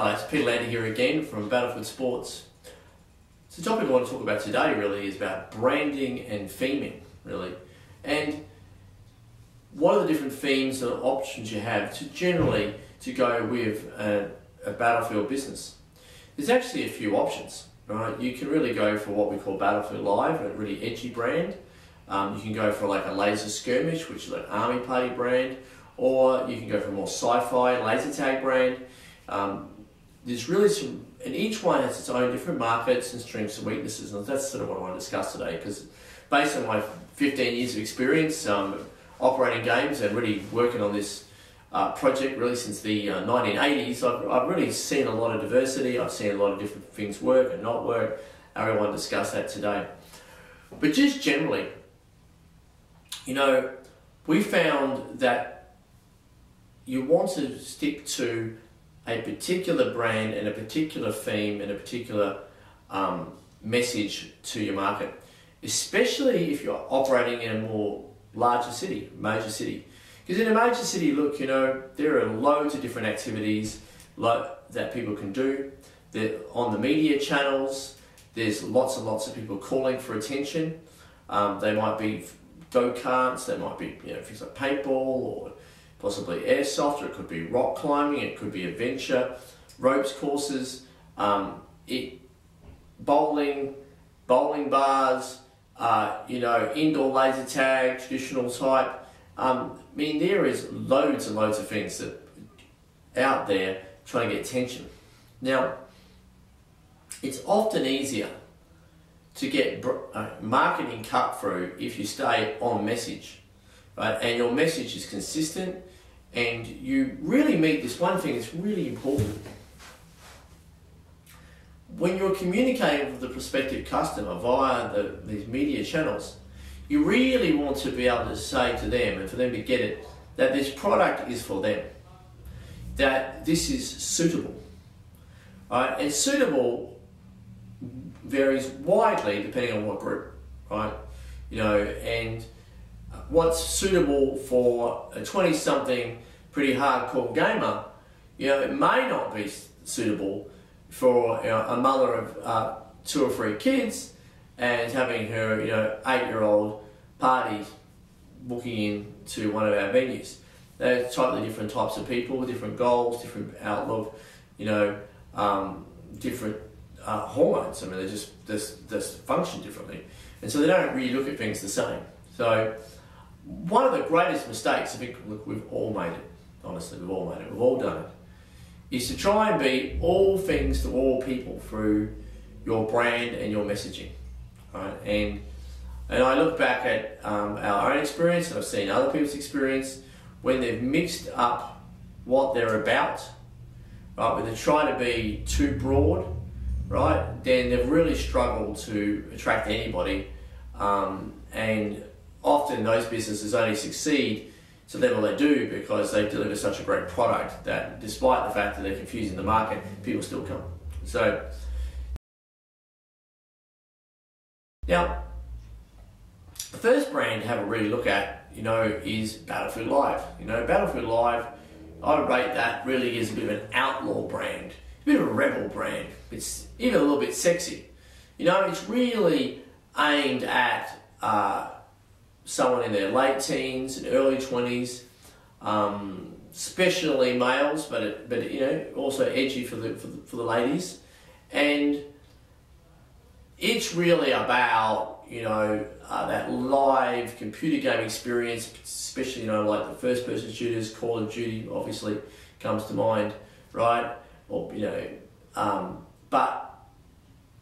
Hello, it's Peter Lander here again from Battlefield Sports. So the topic I want to talk about today really is about branding and theming, really. And what are the different themes and options you have to generally to go with a Battlefield business? There's actually a few options, right? You can really go for what we call Battlefield Live, a really edgy brand. You can go for like a laser skirmish, which is an army party brand, or you can go for a more sci-fi laser tag brand. There's really some, and each one has its own different markets and strengths and weaknesses, and that's sort of what I want to discuss today, because based on my 15 years of experience operating games and really working on this project really since the 1980s, I've really seen a lot of diversity. I've seen a lot of different things work and not work. I really want to discuss that today. But just generally, you know, we found that you want to stick to a particular brand and a particular theme and a particular message to your market, especially if you're operating in a more larger city, major city. Because in a major city, look, you know, there are loads of different activities that people can do. They're on the media channels. There's lots and lots of people calling for attention. They might be go-karts, they might be, you know, things like paintball or possibly airsoft, or it could be rock climbing, it could be adventure, ropes courses, bowling bars, you know, indoor laser tag, traditional type. I mean, there is loads and loads of things that out there trying to get attention. Now, it's often easier to get marketing cut through if you stay on message, right? And your message is consistent, and you really meet this one thing that's really important. When you're communicating with the prospective customer via these media channels, you really want to be able to say to them, and for them to get it, that this product is for them, that this is suitable, right? And suitable varies widely depending on what group, right? You know, and what's suitable for a 20-something pretty hardcore gamer, you know, it may not be suitable for, you know, a mother of 2 or 3 kids and having her, you know, 8-year-old party booking into one of our venues. They're totally different types of people, different goals, different outlook, you know, different hormones. I mean, they just function differently, and so they don't really look at things the same. So one of the greatest mistakes, I think, look, we've all made it. Honestly, we've all made it. We've all done it. Is to try and be all things to all people through your brand and your messaging, right? And I look back at our own experience, and I've seen other people's experience when they've mixed up what they're about, right? When they're trying to be too broad, right? Then they've really struggled to attract anybody, and often those businesses only succeed to the level they do because they deliver such a great product that, despite the fact that they're confusing the market, people still come. So now, the first brand to have a really look at, you know, is Battlefield Live. You know, Battlefield Live, I would rate that really is a bit of an outlaw brand, a bit of a rebel brand. It's even a little bit sexy. You know, it's really aimed at someone in their late teens and early 20s, especially males, but you know, also edgy for the ladies. And it's really about, you know, that live computer game experience, especially, you know, like the first-person shooters. Call of Duty obviously comes to mind, right? Or, you know, but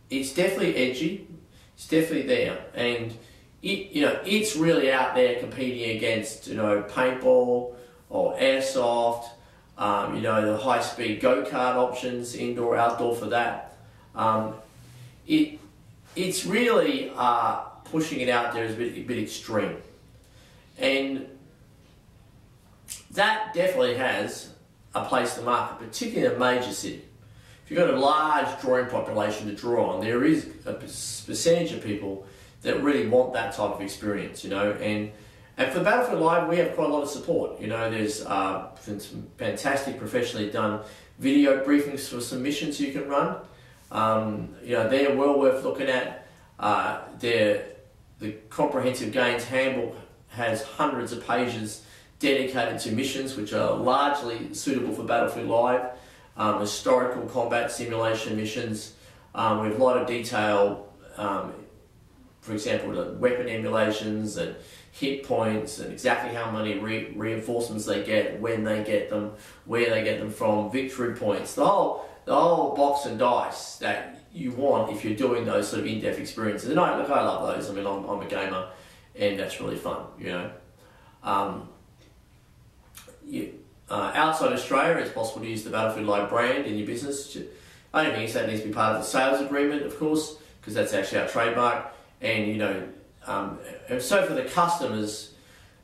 it's definitely edgy. It's definitely there, and you know, it's really out there competing against, you know, paintball or airsoft, you know, the high-speed go-kart options, indoor, outdoor for that. It's really pushing it out there as a bit extreme, and that definitely has a place to market, particularly in a major city. If you've got a large drawing population to draw on, there is a percentage of people that really want that type of experience, you know. And for Battlefield Live, we have quite a lot of support. You know, there's been some fantastic, professionally done video briefings for some missions you can run. They're well worth looking at. The Comprehensive Gains Handbook has hundreds of pages dedicated to missions, which are largely suitable for Battlefield Live, historical combat simulation missions with a lot of detail, for example, the weapon emulations and hit points and exactly how many reinforcements they get, when they get them, where they get them from, victory points, the whole box and dice that you want if you're doing those sort of in-depth experiences. And I love those. I mean, I'm a gamer, and that's really fun, outside Australia, it's possible to use the Battlefield Live brand in your business. I don't think that needs to be part of the sales agreement, of course, because that's actually our trademark. And and so for the customers,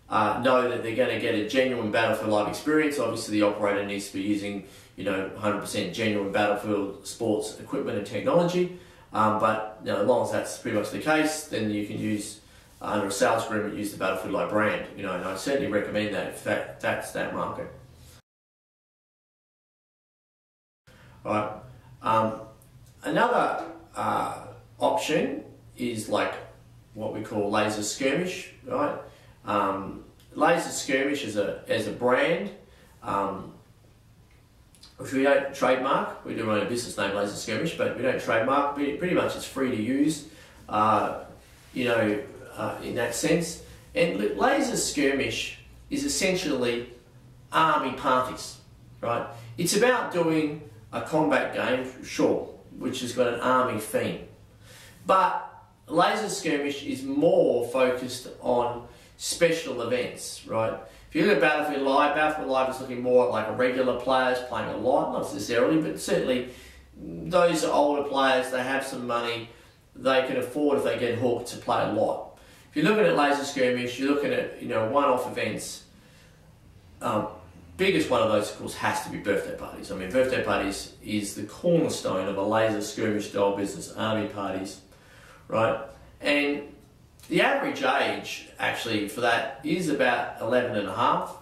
know that they're going to get a genuine Battlefield Live experience. Obviously, the operator needs to be using 100% genuine Battlefield sports equipment and technology. But as long as that's pretty much the case, then you can use under a sales agreement, use the Battlefield Live brand. And I certainly recommend that if that's that market. All right. Another option is like what we call Laser Skirmish, right? Laser Skirmish as a brand, which we don't trademark. We do own a business name, Laser Skirmish, but we don't trademark. Pretty much it's free to use, in that sense. And Laser Skirmish is essentially army parties, right? It's about doing a combat game, sure, which has got an army theme. But Laser Skirmish is more focused on special events, right? If you look at Battlefield Live is looking more like a regular players playing a lot, not necessarily, but certainly those older players, they have some money, they can afford, if they get hooked, to play a lot. If you're looking at Laser Skirmish, you're looking at one-off events. Biggest one of those, of course, has to be birthday parties. I mean, birthday parties is the cornerstone of a Laser Skirmish style business, army parties, right? And the average age, actually, for that is about 11 and a half.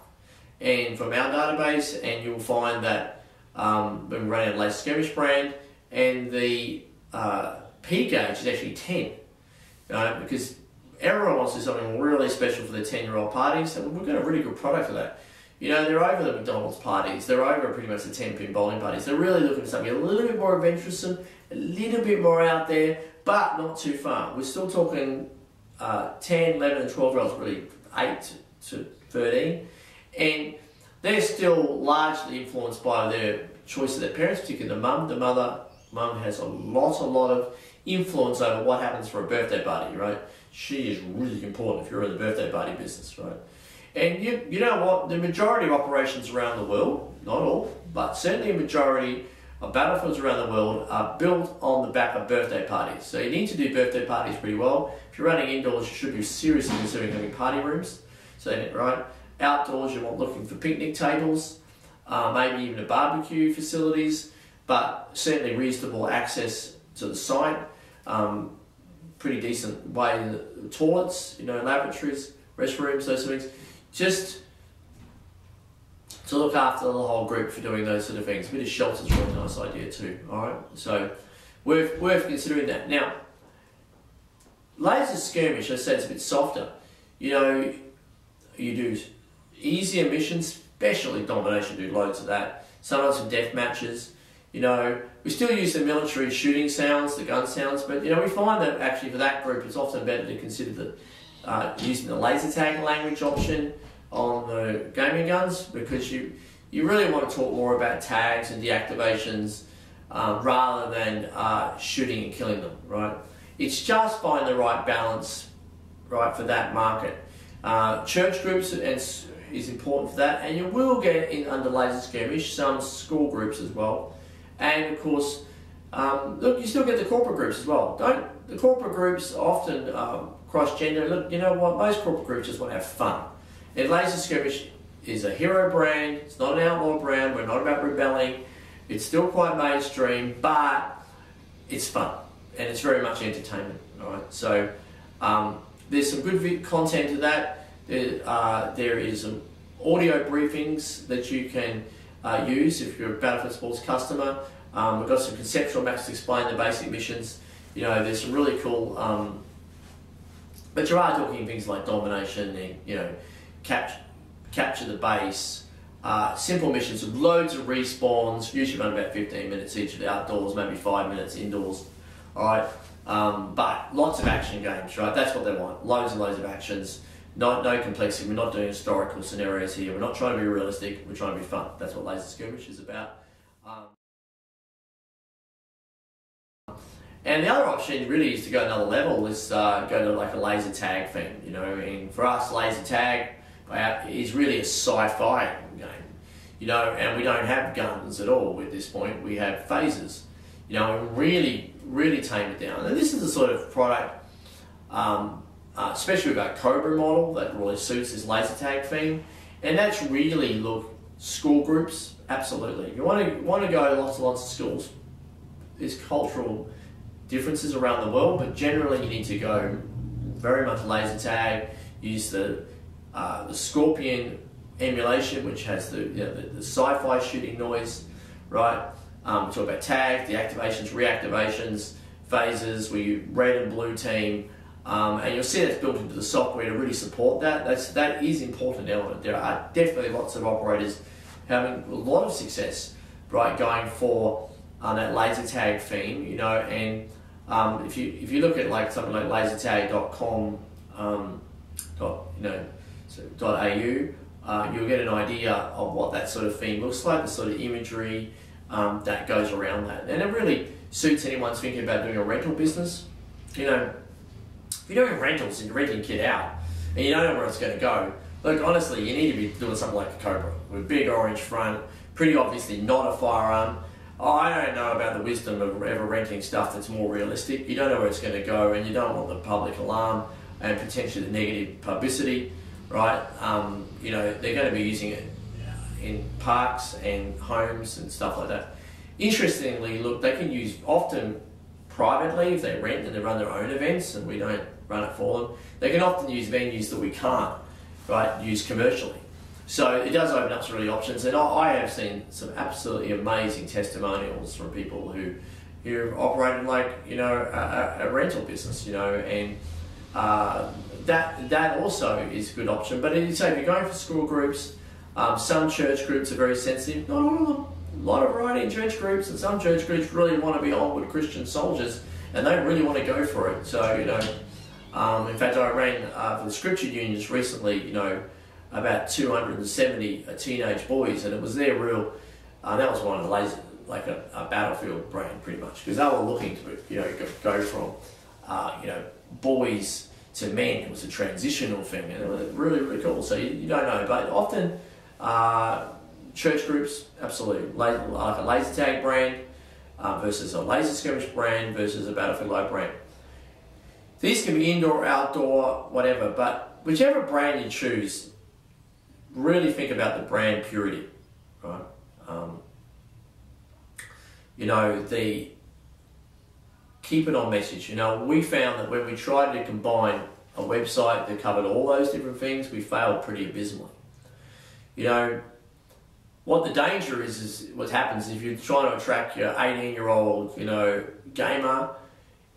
And from our database, and you'll find that we're running a Laser Skirmish brand, and the peak age is actually 10, right? Because everyone wants to do something really special for their 10-year-old parties, and we've got a really good product for that. They're over the McDonald's parties, they're over pretty much the 10-pin bowling parties. They're really looking for something a little bit more adventuresome, a little bit more out there, but not too far. We're still talking 10, 11 and 12-year-olds, really 8 to 13. And they're still largely influenced by their choice of their parents, particularly the mum. The mum has a lot of influence over what happens for a birthday party, right? She is really important if you're in the birthday party business, right? And you know what? The majority of operations around the world, not all, but certainly a majority of battlefields around the world are built on the back of birthday parties. So you need to do birthday parties pretty well. If you're running indoors, you should be seriously considering having party rooms. So, right? Outdoors, you're looking for picnic tables, maybe even a barbecue facilities, but certainly reasonable access to the site, pretty decent way in the toilets, lavatories, restrooms, those sort of things. Just to look after the whole group for doing those sort of things. A bit of shelter is a really nice idea too, alright? So, worth considering that. Now, Laser Skirmish, I said it's a bit softer. You do easier missions, especially domination, do loads of that. Sometimes some death matches. We still use the military shooting sounds, the gun sounds, but we find that actually for that group it's often better to consider using the laser tag language option on the gaming guns, because you really want to talk more about tags and deactivations rather than shooting and killing them, right? It's just finding the right balance, right, for that market. Church groups is important for that, and you will get in under Laser Skirmish some school groups as well. And of course, look, you still get the corporate groups as well. The corporate groups often cross-gender. Look, you know what? Most corporate groups just want to have fun. And Laser Skirmish is a hero brand. It's not an outlaw brand. We're not about rebelling. It's still quite mainstream, but it's fun and it's very much entertainment. All right. So there's some good content to that. There is some audio briefings that you can use if you're a Battlefield Sports customer. We've got some conceptual maps to explain the basic missions. You know, there's some really cool, but you are talking things like domination and, you know, capture the base, simple missions with loads of respawns, usually run about 15 minutes each of the outdoors, maybe 5 minutes indoors, alright? But lots of action games, right? That's what they want, loads and loads of actions, no complexity. We're not doing historical scenarios here, we're not trying to be realistic, we're trying to be fun. That's what Laser Skirmish is about. And the other option really is to go another level, is go to like a laser tag thing, you know, and for us laser tag is really a sci-fi game, you know, and we don't have guns at all at this point, we have phasers, you know, and really tame it down. And this is the sort of product, especially with our Cobra model, that really suits this laser tag thing, and that's really, look, school groups, absolutely. If you want to go lots and lots of schools, there's cultural differences around the world, but generally you need to go very much laser tag, use the Scorpion emulation, which has the sci-fi shooting noise, right? We talk about tag, deactivations, reactivations, phases, where you red and blue team, and you'll see that's built into the software to really support that. That is an important element. There are definitely lots of operators having a lot of success, right, going for that laser tag theme, you know, and if you look at like something like lasertag.com, .au, you'll get an idea of what that sort of theme looks like, the sort of imagery that goes around that, and it really suits anyone who's thinking about doing a rental business. You know, if you're doing rentals and you're renting a kit out and you don't know where it's going to go, look, honestly, you need to be doing something like a Cobra with a big orange front, pretty obviously not a firearm. I don't know about the wisdom of ever renting stuff that's more realistic. You don't know where it's going to go, and you don't want the public alarm and potentially the negative publicity, right? You know, they're going to be using it in parks and homes and stuff like that. Interestingly, look, they can use often privately if they rent and they run their own events and we don't run it for them. They can often use venues that we can't, right, use commercially. So it does open up some really options, and I have seen some absolutely amazing testimonials from people who operated like, you know, a rental business, you know, and that also is a good option. But as you say, if you're going for school groups, some church groups are very sensitive, not all of them. A lot of variety in church groups, and some church groups really want to be onward Christian soldiers, and they really want to go for it. So, you know, in fact, I ran for the Scripture Union just recently, you know, about 270 teenage boys, and it was their real, that was one of the laser, like a Battlefield brand pretty much, because they were looking to, you know, go from, you know, boys to men. It was a transitional thing, and it was really, really cool. So you don't know, but often church groups, absolutely, like a laser tag brand versus a laser skirmish brand versus a Battlefield Live brand. These can be indoor, outdoor, whatever, but whichever brand you choose, really think about the brand purity, right? You know, keep it on message. You know, we found that when we tried to combine a website that covered all those different things, we failed pretty abysmally. You know, what the danger is what happens if you're trying to attract your 18-year-old, you know, gamer,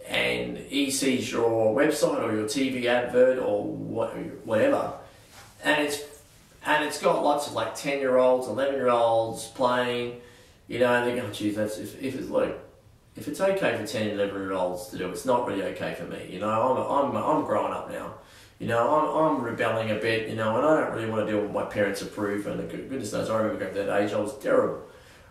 and he sees your website or your TV advert or whatever, and it's got lots of like 10-year-olds, 11-year-olds playing, you know, and they're going, geez, that's if it's okay for 10 and 11-year-olds to do, it's not really okay for me. You know, I'm growing up now. You know, I'm rebelling a bit, you know, and I don't really want to deal with my parents' approve, and goodness knows, I remember going to that age, I was terrible,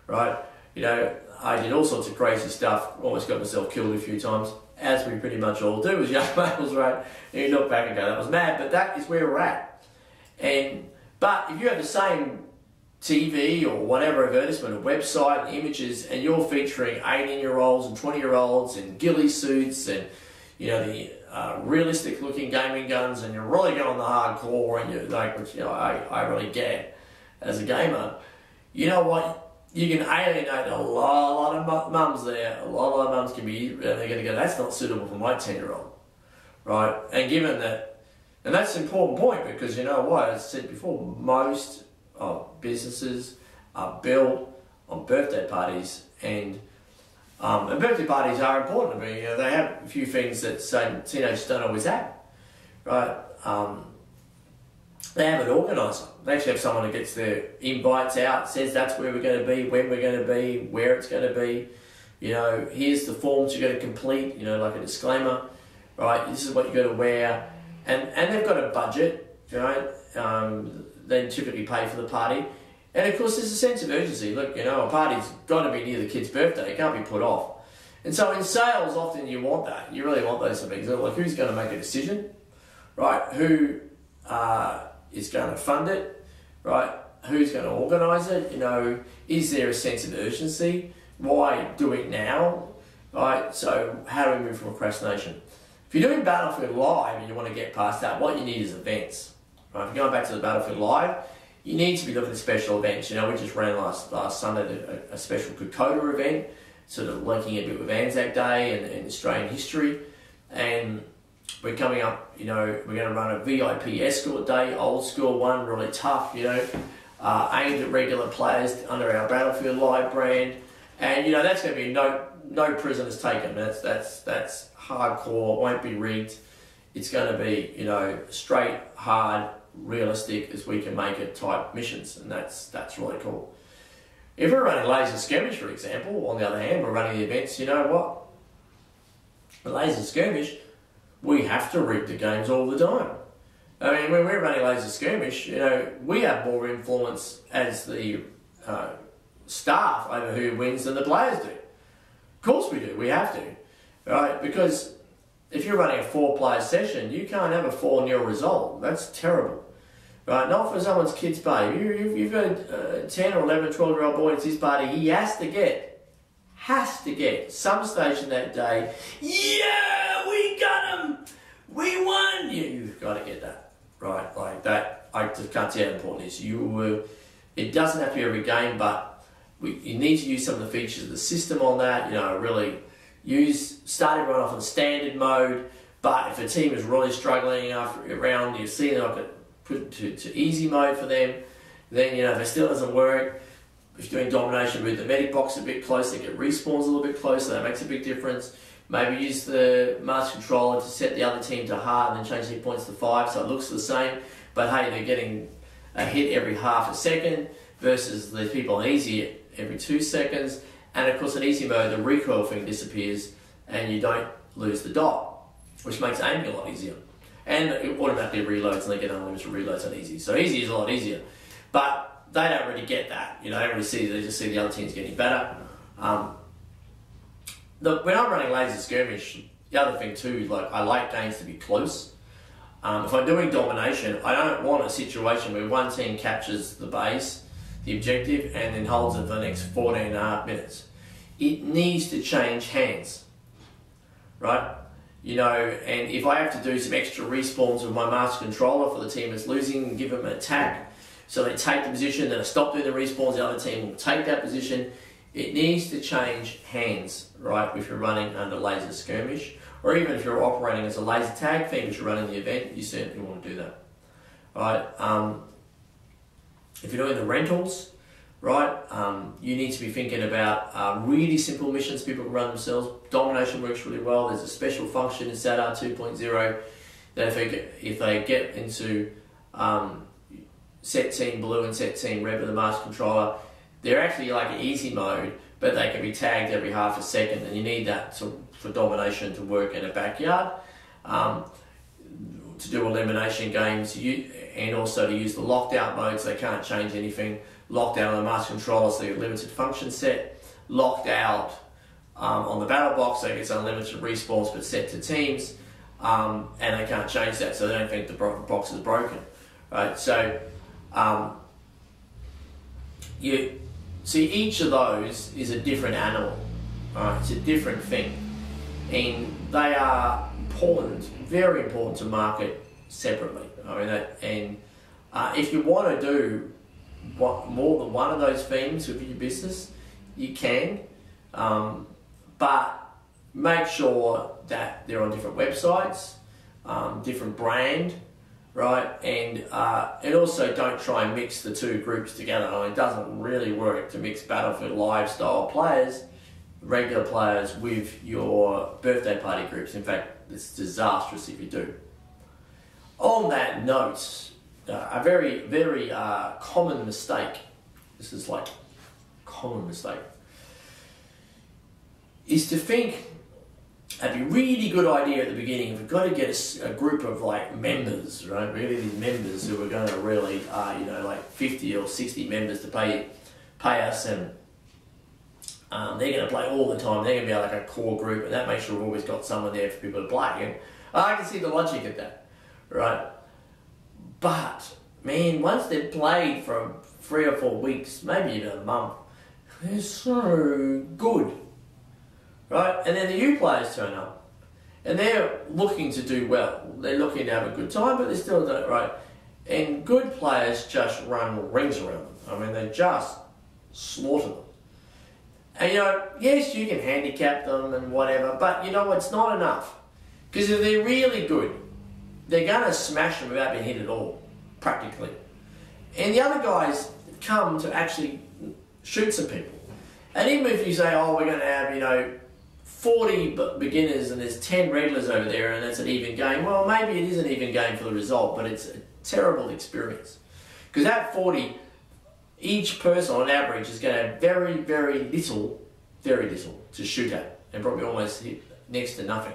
right? You know, I did all sorts of crazy stuff, almost got myself killed a few times, as we pretty much all do as young males, right? And you look back and go, that was mad, but that is where we're at. But if you have the same TV or whatever advertisement, a website, images, and you're featuring 18-year-olds and 20-year-olds in ghillie suits and, you know, the realistic looking gaming guns, and you're really going the hardcore, and you're like, which, you know, I really get as a gamer, you know what? You can alienate a lot of mums there. A lot of mums can be, they're going to go, that's not suitable for my 10-year-old, right? And given that, and that's an important point, because you know what, as I said before, most businesses are built on birthday parties, and birthday parties are important to me. They have a few things that say teenagers don't always have, right? They have an organiser. They actually have someone who gets their invites out, says that's where we're going to be, when we're going to be, where it's going to be. Here's the forms you've got to complete, like a disclaimer, right? This is what you've got to wear. And they've got a budget, right? They typically pay for the party. And of course, there's a sense of urgency. Look, a party's got to be near the kid's birthday. It can't be put off. And so in sales, often you want that. You really want those things. Like, who's going to make a decision, right? Who is going to fund it, right? Who's going to organise it? Is there a sense of urgency? Why do it now, right? So how do we move from procrastination? If you're doing Battlefield Live and you want to get past that, what you need is events, right? If you're going back to the Battlefield Live, you need to be looking at special events. We just ran last Sunday a special Kokoda event, sort of linking a bit with Anzac Day and Australian history. And we're coming up, we're going to run a VIP escort day, old school one, really tough, aimed at regular players under our Battlefield Live brand. And, that's going to be no prisoners taken. That's hardcore, won't be rigged. It's going to be, straight, hard, realistic as we can make it type missions, and that's really cool. If we're running Laser Skirmish, for example, on the other hand, we're running the events, you know what? The Laser Skirmish, we have to rig the games all the time. I mean, when we're running Laser Skirmish, we have more influence as the staff over who wins than the players do. Of course we do, we have to, right? Because if you're running a 4-player session, you can't have a 4-0 result. That's terrible. Right, not for someone's kid's party. You've got a 10 or 11, 12-year-old boy, it's his party, he has to get some station that day, yeah, we got him, we won. You've got to get that, right? Like that, I just can't tell you how important it is. It doesn't have to be every game, but you need to use some of the features of the system on that, really start everyone off in standard mode, but if a team is really struggling around, you see they're not going to put to easy mode for them, then if it still doesn't work, if you're doing domination, move the medic box a bit closer, get respawns a little bit closer, that makes a big difference. Maybe use the master controller to set the other team to hard and then change hit points to 5 so it looks the same, but hey, they're getting a hit every half a second versus the people on easy every 2 seconds. And of course in easy mode the recoil thing disappears and you don't lose the dot, which makes aiming a lot easier. And it automatically reloads and they get unlimited reloads on easy. So easy is a lot easier. But they don't really get that. They don't really see, they just see the other teams getting better. When I'm running Laser Skirmish, the other thing too, I like games to be close. If I'm doing domination, I don't want a situation where one team captures the base, the objective, and then holds it for the next 14.5 minutes. It needs to change hands, right? And if I have to do some extra respawns with my master controller for the team that's losing and give them an attack, so they take the position, then I stop doing the respawns, the other team will take that position. It needs to change hands, right, if you're running under Laser Skirmish, or even if you're operating as a laser tag thing, if you're running the event, you certainly want to do that, right? If you're doing the rentals, right, you need to be thinking about really simple missions people can run themselves. Domination works really well. There's a special function in SADAR 2.0 that if they get into set team blue and set team red with the master controller, they're actually like an easy mode, but they can be tagged every half a second, and you need that for domination to work in a backyard. To do elimination games, and also to use the locked out mode so they can't change anything. Locked out on the master controller so you're limited function set. Locked out on the battle box so it gets unlimited respawns but set to teams, and they can't change that so they don't think the box is broken. Right? So you see each of those is a different animal. Right? It's a different thing, and they are important, very important to market separately. If you want to do more than one of those themes with your business, you can, but make sure that they're on different websites, different brand, right? And also don't try and mix the two groups together. I mean, it doesn't really work to mix Battlefield Live style players, regular players, with your birthday party groups. In fact, it's disastrous if you do. On that note, a very, very common mistake, this is like common mistake, is to think it'd be a really good idea at the beginning if we've got to get a group of like members, right? Really these members who are going to really, like 50 or 60 members to pay us, and they're going to play all the time. They're going to be like a core group, and that makes sure we've always got someone there for people to play. And I can see the logic of that, right? But man, once they've played for 3 or 4 weeks, maybe even a month, they're so good, right? And then the new players turn up, and they're looking to do well. They're looking to have a good time, but they still don't, right? And good players just run rings around them. I mean, they just slaughter them. And yes, you can handicap them and whatever, but it's not enough. Because if they're really good, they're going to smash them without being hit at all, practically. And the other guys come to actually shoot some people. And even if you say, oh, we're going to have, 40 beginners and there's 10 regulars over there and it's an even game, well, maybe it is an even game for the result, but it's a terrible experience. Because at 40, each person on average is going to have very, very little to shoot at, and probably almost hit next to nothing,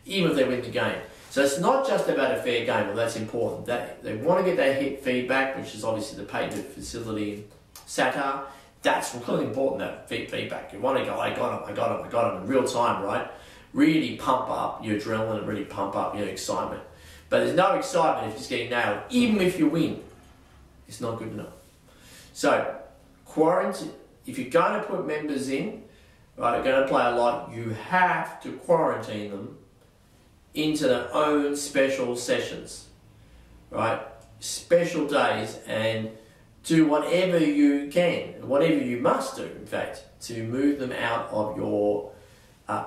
even if they win the game. So it's not just about a fair game, well, that's important. They want to get that hit feedback, which is obviously the patented facility in SATAR. That's really important, that feedback. You want to go, I got him in real time, right? Really pump up your adrenaline and really pump up your excitement. But there's no excitement if you're just getting nailed, even if you win. It's not good enough. So, quarantine, if you're going to put members in, right, are going to play a lot, you have to quarantine them into their own special sessions, right? Special days, and do whatever you can, whatever you must do, in fact, to move them out of your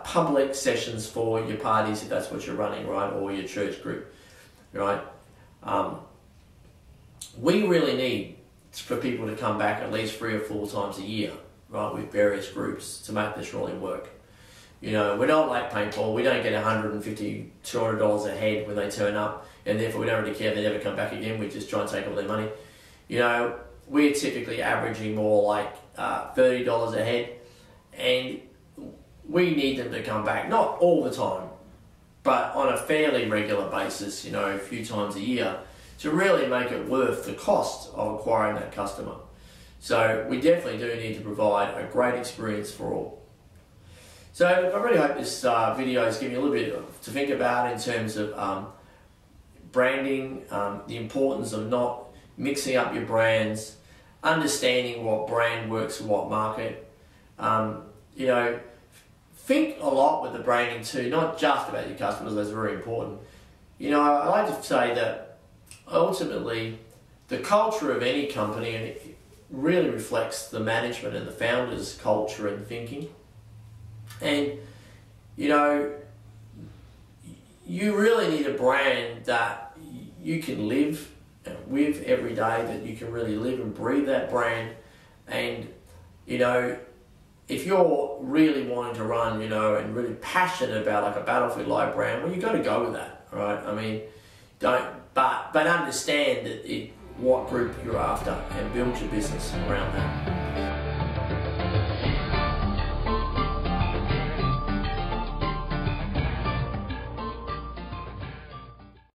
public sessions for your parties, if that's what you're running, right, or your church group, right? We really need for people to come back at least 3 or 4 times a year, right, with various groups to make this really work. We're not like paintball. We don't get $150, $200 a head when they turn up, and therefore we don't really care if they never come back again. We just try and take all their money. We're typically averaging more like $30 a head, and we need them to come back, not all the time, but on a fairly regular basis, a few times a year, to really make it worth the cost of acquiring that customer. So we definitely do need to provide a great experience for all. So I really hope this video is giving you a little bit to think about in terms of branding, the importance of not mixing up your brands, understanding what brand works for what market. Think a lot with the branding too, not just about your customers. That's very important. I like to say that ultimately the culture of any company, and it really reflects the management and the founders' culture and thinking. And you really need a brand that you can live with every day, that you can really live and breathe that brand. And if you're really wanting to run and really passionate about like a Battlefield Live brand, well, you've got to go with that, right? I mean, but understand that what group you're after, and build your business around that.